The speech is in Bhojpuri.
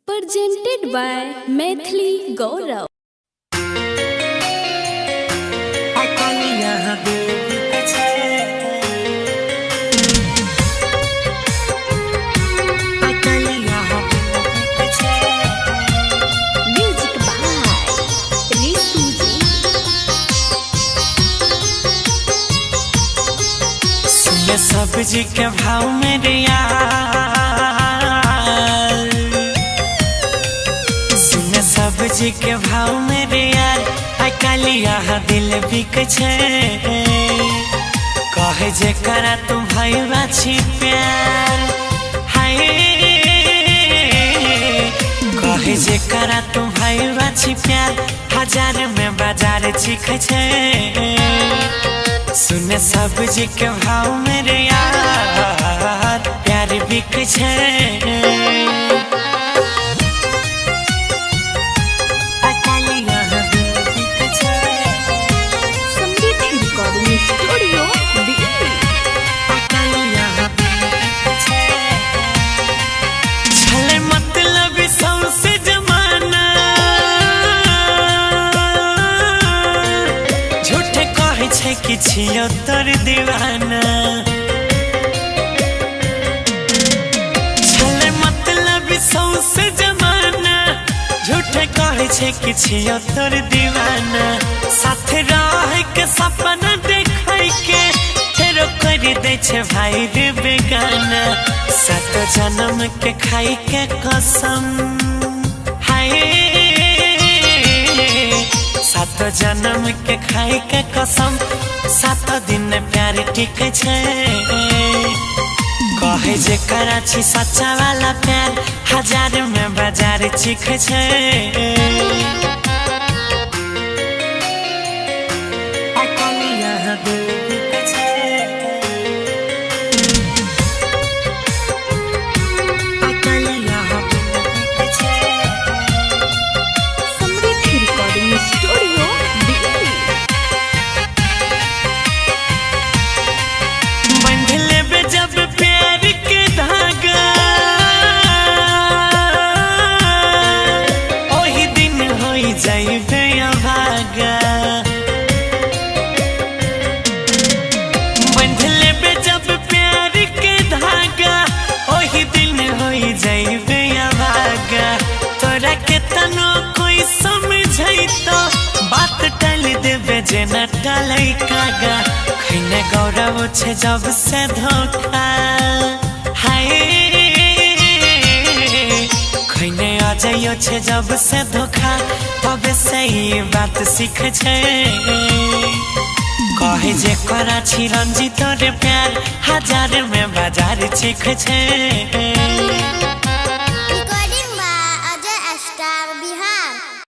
Presented by Maithili Gaurav. Music by Risuji. सुने सब्जी के भाव मेरे यार, सुने सब्जी के भाव मेरे यार, आई काली यहाँ दिल बिक छे, कहे जे करा तुम भाई बाछी प्यार, हाय कहे जे करा तुम भाई बाछी प्यार, हजार में बाजार चीख छे, सुने सब्जी के भाव मेरे यार, प्यार बिक छे। Samriddhi Recording Studio, Delhi. छले मतलब सबसे जमाना, झूठे कहे छे कि छियो तोर दीवाना, छले मतलब सबसे जमाना, झूठे कहे छे कि छियो तोर दीवाना, साथ रह के सपना देखै के फेरो कर दे छे भाई रे बेगाना, सात जन्म के खाई के कसम, हाय सात जन्म के खाई के कसम, सात दिन प्यार टिक छे, कहे जे कराची सच्चा वाला प्यार, हजार में बाजार चीख छे। Samriddhi Recording Studio, Delhi. बंध लेबे जब प्यार के धागा, ओही दिन होई जाइबे अभागा, बंध लेबे जब प्यार के धागा, ओही दिन होई जाइबे अभागा, तोरा के तनो कोई समझैतो, बात टाल देबे जे न टालै कागा, खैने गौरव छे जब से धोखा, हाय खैने अजयो छे जब से धोखा, तब से ये बात सीख छे, कहे जे कराची रंजित रे प्यार, हजार में बाजार चीख छे।